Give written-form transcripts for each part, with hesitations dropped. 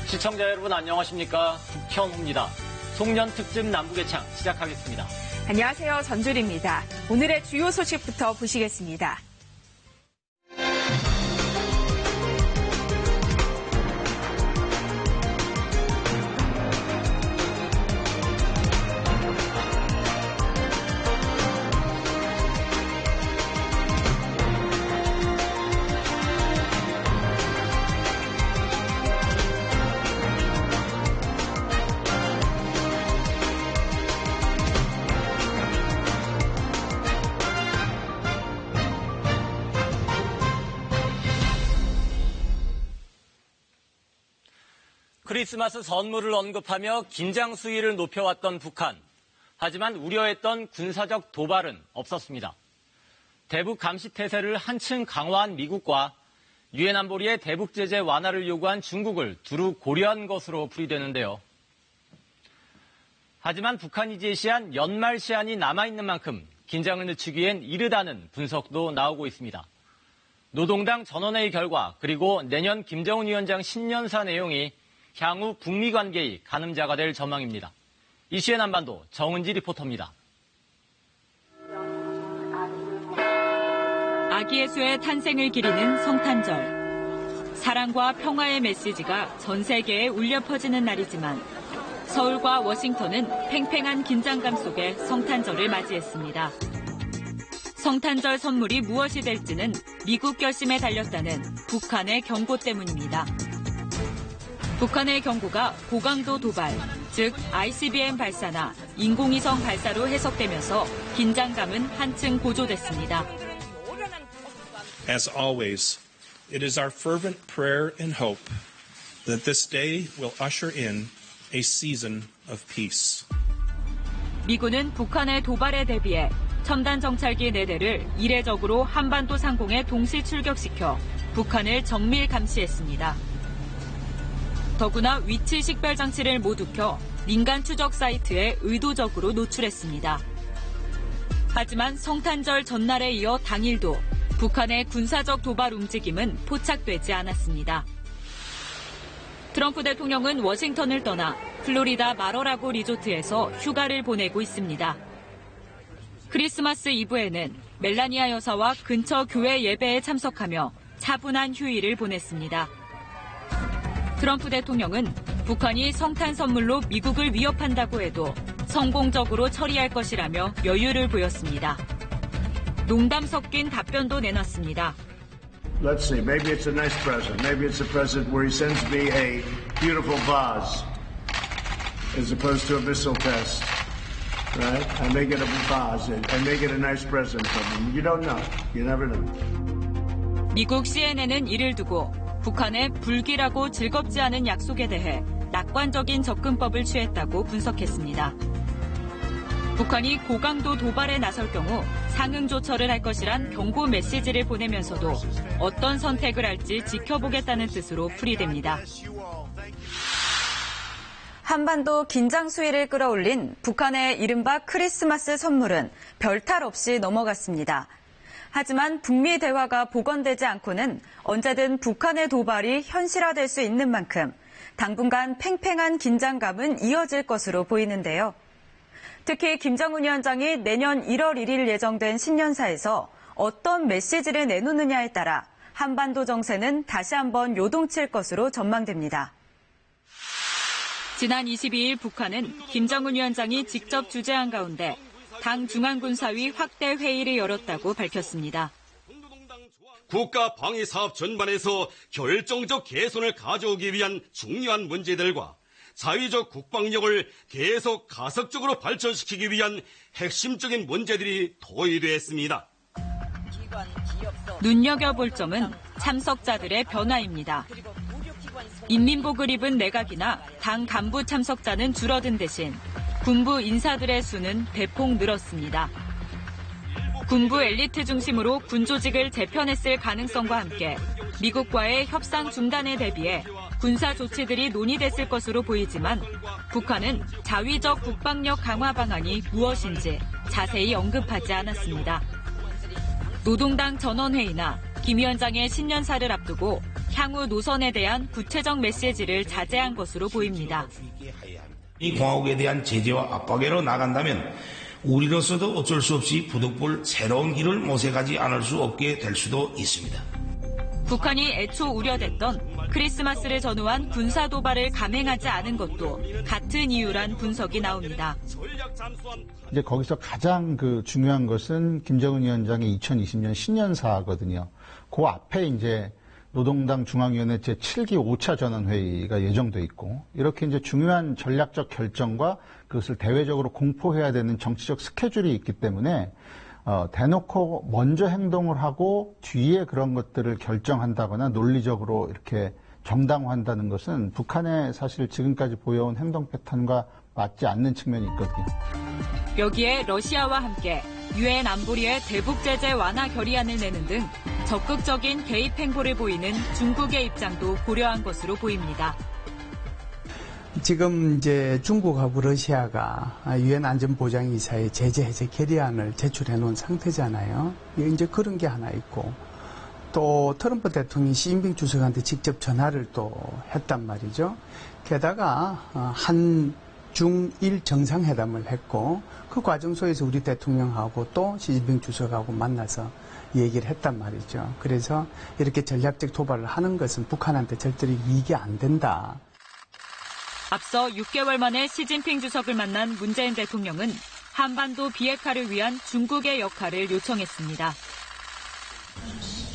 시청자 여러분 안녕하십니까? 국현호입니다. 송년 특집 남북예창 시작하겠습니다. 안녕하세요. 전주리입니다. 오늘의 주요 소식부터 보시겠습니다. 크리스마스 선물을 언급하며 긴장 수위를 높여왔던 북한. 하지만 우려했던 군사적 도발은 없었습니다. 대북 감시 태세를 한층 강화한 미국과 유엔 안보리의 대북 제재 완화를 요구한 중국을 두루 고려한 것으로 풀이되는데요. 하지만 북한이 제시한 연말 시한이 남아있는 만큼 긴장을 늦추기엔 이르다는 분석도 나오고 있습니다. 노동당 전원회의 결과 그리고 내년 김정은 위원장 신년사 내용이 향후 북미 관계의 가늠자가 될 전망입니다. 이슈의 한반도 정은지 리포터입니다. 아기 예수의 탄생을 기리는 성탄절. 사랑과 평화의 메시지가 전 세계에 울려 퍼지는 날이지만 서울과 워싱턴은 팽팽한 긴장감 속에 성탄절을 맞이했습니다. 성탄절 선물이 무엇이 될지는 미국 결심에 달렸다는 북한의 경고 때문입니다. 북한의 경고가 고강도 도발, 즉 ICBM 발사나 인공위성 발사로 해석되면서 긴장감은 한층 고조됐습니다. As always, it is our fervent prayer and hope that this day will usher in a season of peace. 미군은 북한의 도발에 대비해 첨단 정찰기 4대를 이례적으로 한반도 상공에 동시 출격시켜 북한을 정밀 감시했습니다. 더구나 위치 식별 장치를 모두 켜 민간 추적 사이트에 의도적으로 노출했습니다. 하지만 성탄절 전날에 이어 당일도 북한의 군사적 도발 움직임은 포착되지 않았습니다. 트럼프 대통령은 워싱턴을 떠나 플로리다 마러라고 리조트에서 휴가를 보내고 있습니다. 크리스마스 이브에는 멜라니아 여사와 근처 교회 예배에 참석하며 차분한 휴일을 보냈습니다. 트럼프 대통령은 북한이 성탄 선물로 미국을 위협한다고 해도 성공적으로 처리할 것이라며 여유를 보였습니다. 농담 섞인 답변도 내놨습니다. Let's see, maybe it's a nice present. Maybe it's a present where he sends me a beautiful vase as opposed to a missile test. Right? I may get a vase. I may get a nice present from him. You don't know. You never know. 미국 CNN은 이를 두고 북한의 불길하고 즐겁지 않은 약속에 대해 낙관적인 접근법을 취했다고 분석했습니다. 북한이 고강도 도발에 나설 경우 상응 조처를 할 것이란 경고 메시지를 보내면서도 어떤 선택을 할지 지켜보겠다는 뜻으로 풀이됩니다. 한반도 긴장 수위를 끌어올린 북한의 이른바 크리스마스 선물은 별탈 없이 넘어갔습니다. 하지만 북미 대화가 복원되지 않고는 언제든 북한의 도발이 현실화될 수 있는 만큼 당분간 팽팽한 긴장감은 이어질 것으로 보이는데요. 특히 김정은 위원장이 내년 1월 1일 예정된 신년사에서 어떤 메시지를 내놓느냐에 따라 한반도 정세는 다시 한번 요동칠 것으로 전망됩니다. 지난 22일 북한은 김정은 위원장이 직접 주재한 가운데 당 중앙군사위 확대 회의를 열었다고 밝혔습니다. 국가 방위 사업 전반에서 결정적 개선을 가져오기 위한 중요한 문제들과 자위적 국방력을 계속 가속적으로 발전시키기 위한 핵심적인 문제들이 토의됐습니다. 눈여겨볼 점은 참석자들의 변화입니다. 인민복을 입은 내각이나 당 간부 참석자는 줄어든 대신 군부 인사들의 수는 대폭 늘었습니다. 군부 엘리트 중심으로 군조직을 재편했을 가능성과 함께 미국과의 협상 중단에 대비해 군사 조치들이 논의됐을 것으로 보이지만 북한은 자위적 국방력 강화 방안이 무엇인지 자세히 언급하지 않았습니다. 노동당 전원회의나 김 위원장의 신년사를 앞두고 향후 노선에 대한 구체적 메시지를 자제한 것으로 보입니다. 이 공화국에 대한 제재와 압박으로 나간다면 우리로서도 어쩔 수 없이 부득불 새로운 길을 모색하지 않을 수 없게 될 수도 있습니다. 북한이 애초 우려됐던 크리스마스를 전후한 군사 도발을 감행하지 않은 것도 같은 이유란 분석이 나옵니다. 이제 거기서 가장 중요한 것은 김정은 위원장의 2020년 신년사거든요. 그 앞에 이제 노동당 중앙위원회 제7기 5차 전원회의가 예정돼 있고, 이렇게 이제 중요한 전략적 결정과 그것을 대외적으로 공포해야 되는 정치적 스케줄이 있기 때문에 대놓고 먼저 행동을 하고 뒤에 그런 것들을 결정한다거나 논리적으로 이렇게 정당화한다는 것은 북한의 사실 지금까지 보여온 행동 패턴과 맞지 않는 측면이 있거든요. 여기에 러시아와 함께 유엔 안보리의 대북 제재 완화 결의안을 내는 등 적극적인 개입 행보를 보이는 중국의 입장도 고려한 것으로 보입니다. 지금 이제 중국하고 러시아가 유엔 안전보장이사의 제재 해제 결의안을 제출해 놓은 상태잖아요. 이제 그런 게 하나 있고, 또 트럼프 대통령이 시진핑 주석한테 직접 전화를 또 했단 말이죠. 게다가 한중일 정상회담을 했고, 그 과정 속에서 우리 대통령하고 또 시진핑 주석하고 만나서 얘기를 했단 말이죠. 그래서 이렇게 전략적 도발을 하는 것은 북한한테 절대로 이익이 안 된다. 앞서 6개월 만에 시진핑 주석을 만난 문재인 대통령은 한반도 비핵화를 위한 중국의 역할을 요청했습니다.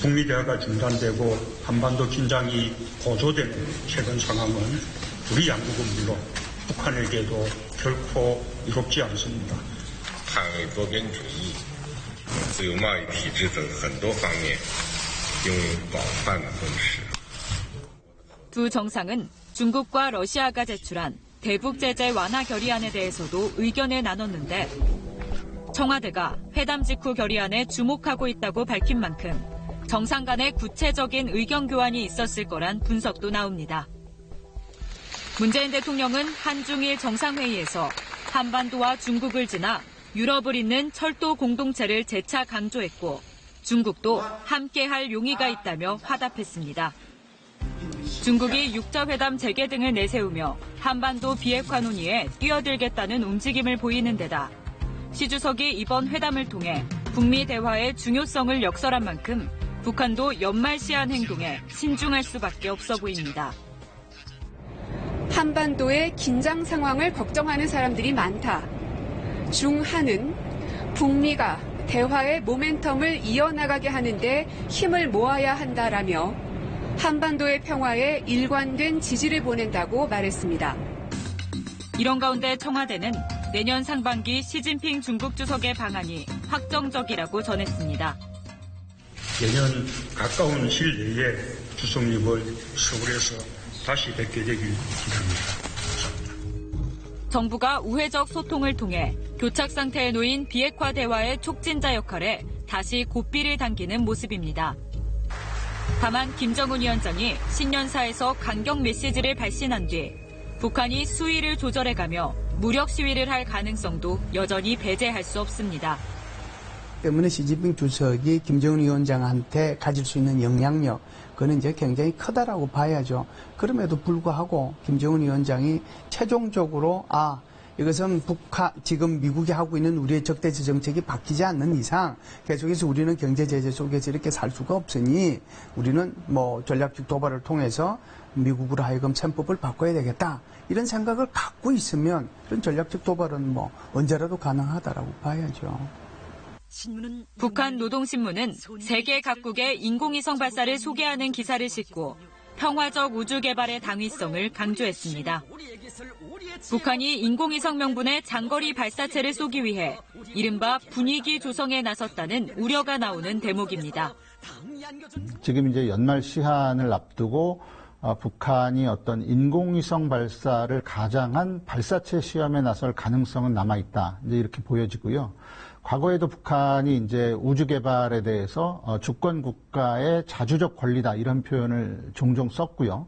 북미 대화가 중단되고 한반도 긴장이 고조되는 최근 상황은 우리 양국은 물론 북한에게도 결코 이롭지 않습니다. 捍卫多边主义、自由贸易体制等很多方面拥有广泛的共识。 두 정상은 중국과 러시아가 제출한 대북 제재 완화 결의안에 대해서도 의견을 나눴는데, 청와대가 회담 직후 결의안에 주목하고 있다고 밝힌 만큼 정상 간의 구체적인 의견 교환이 있었을 거란 분석도 나옵니다. 문재인 대통령은 한중일 정상회의에서 한반도와 중국을 지나 유럽을 잇는 철도 공동체를 재차 강조했고, 중국도 함께할 용의가 있다며 화답했습니다. 중국이 육자회담 재개 등을 내세우며 한반도 비핵화 논의에 뛰어들겠다는 움직임을 보이는 데다 시 주석이 이번 회담을 통해 북미 대화의 중요성을 역설한 만큼 북한도 연말시한 행동에 신중할 수밖에 없어 보입니다. 한반도의 긴장 상황을 걱정하는 사람들이 많다. 중한은 북미가 대화의 모멘텀을 이어나가게 하는데 힘을 모아야 한다라며 한반도의 평화에 일관된 지지를 보낸다고 말했습니다. 이런 가운데 청와대는 내년 상반기 시진핑 중국 주석의 방안이 확정적이라고 전했습니다. 내년 가까운 시일 내에 주석님을 서울에서 다시 뵙게 되길 기대합니다. 정부가 우회적 소통을 통해 교착 상태에 놓인 비핵화 대화의 촉진자 역할에 다시 고삐를 당기는 모습입니다. 다만 김정은 위원장이 신년사에서 강경 메시지를 발신한 뒤 북한이 수위를 조절해가며 무력 시위를 할 가능성도 여전히 배제할 수 없습니다. 때문에 시진핑 주석이 김정은 위원장한테 가질 수 있는 영향력, 그건 이제 굉장히 크다라고 봐야죠. 그럼에도 불구하고 김정은 위원장이 최종적으로 이것은 지금 미국이 하고 있는 우리의 적대적 정책이 바뀌지 않는 이상 계속해서 우리는 경제 제재 속에서 이렇게 살 수가 없으니 우리는 전략적 도발을 통해서 미국으로 하여금 셈법을 바꿔야 되겠다. 이런 생각을 갖고 있으면 이런 전략적 도발은 언제라도 가능하다라고 봐야죠. 북한 노동신문은 세계 각국의 인공위성 발사를 소개하는 기사를 싣고 평화적 우주 개발의 당위성을 강조했습니다. 북한이 인공위성 명분의 장거리 발사체를 쏘기 위해 이른바 분위기 조성에 나섰다는 우려가 나오는 대목입니다. 지금 이제 연말 시한을 앞두고 북한이 어떤 인공위성 발사를 가장한 발사체 시험에 나설 가능성은 남아있다. 이제 이렇게 보여지고요. 과거에도 북한이 이제 우주 개발에 대해서 주권 국가의 자주적 권리다 이런 표현을 종종 썼고요.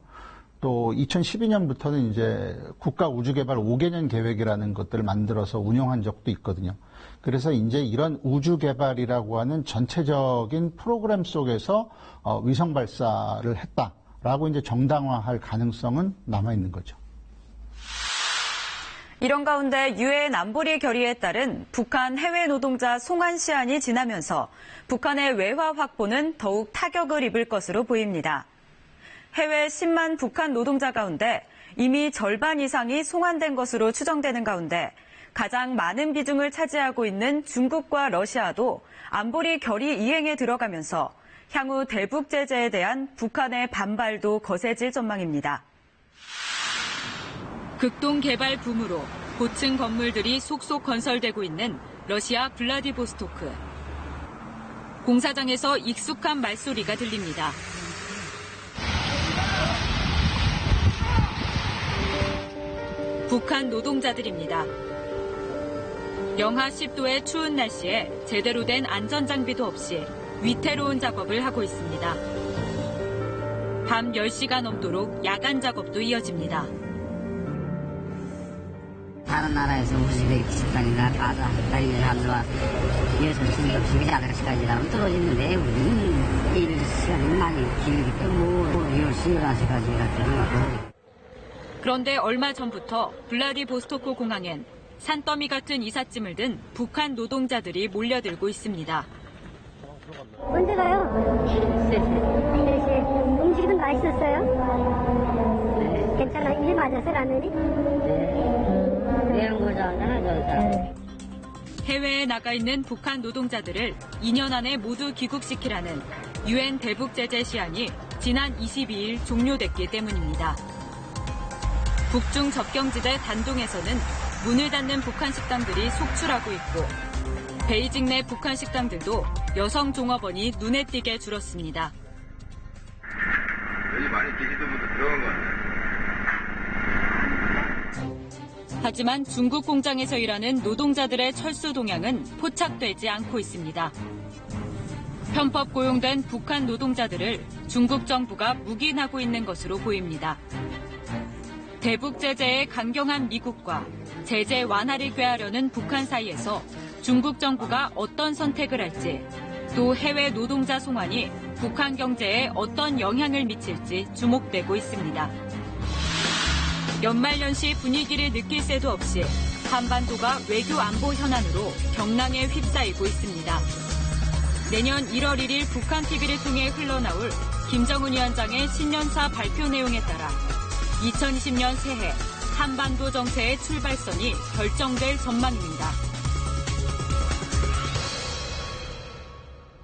또 2012년부터는 이제 국가 우주 개발 5개년 계획이라는 것들을 만들어서 운영한 적도 있거든요. 그래서 이제 이런 우주 개발이라고 하는 전체적인 프로그램 속에서 위성 발사를 했다. 라고 이제 정당화할 가능성은 남아있는 거죠. 이런 가운데 유엔 안보리 결의에 따른 북한 해외 노동자 송환 시한이 지나면서 북한의 외화 확보는 더욱 타격을 입을 것으로 보입니다. 해외 10만 북한 노동자 가운데 이미 절반 이상이 송환된 것으로 추정되는 가운데 가장 많은 비중을 차지하고 있는 중국과 러시아도 안보리 결의 이행에 들어가면서 향후 대북 제재에 대한 북한의 반발도 거세질 전망입니다. 극동 개발 붐으로 고층 건물들이 속속 건설되고 있는 러시아 블라디보스토크. 공사장에서 익숙한 말소리가 들립니다. 북한 노동자들입니다. 영하 10도의 추운 날씨에 제대로 된 안전장비도 없이 위태로운 작업을 하고 있습니다. 밤 10시가 넘도록 야간 작업도 이어집니다. 다른 나라에서 우즈베키스탄이나 카자흐스탄이나 사람들과 여기서 지금 12시까지 나면 떨어지는데 우리는 일 시간이 많이 길기 때문에 10시, 11시까지 갔더니. 그런데 얼마 전부터 블라디보스토크 공항엔 산더미 같은 이삿짐을 든 북한 노동자들이 몰려들고 있습니다. 언제 가요? 3시. 음식은 맛있었어요? 네. 괜찮아? 일 맞아서 가느니? 네. 해외에 나가 있는 북한 노동자들을 2년 안에 모두 귀국시키라는 유엔 대북 제재 시한이 지난 22일 종료됐기 때문입니다. 북중 접경지대 단동에서는 문을 닫는 북한 식당들이 속출하고 있고 베이징 내 북한 식당들도 여성 종업원이 눈에 띄게 줄었습니다. 여기 많이 비지도부터 들어간 거 같아요. 하지만 중국 공장에서 일하는 노동자들의 철수 동향은 포착되지 않고 있습니다. 편법 고용된 북한 노동자들을 중국 정부가 묵인하고 있는 것으로 보입니다. 대북 제재에 강경한 미국과 제재 완화를 꾀하려는 북한 사이에서 중국 정부가 어떤 선택을 할지, 또 해외 노동자 송환이 북한 경제에 어떤 영향을 미칠지 주목되고 있습니다. 연말연시 분위기를 느낄 새도 없이 한반도가 외교 안보 현안으로 경랑에 휩싸이고 있습니다. 내년 1월 1일 북한 TV를 통해 흘러나올 김정은 위원장의 신년사 발표 내용에 따라 2020년 새해 한반도 정세의 출발선이 결정될 전망입니다.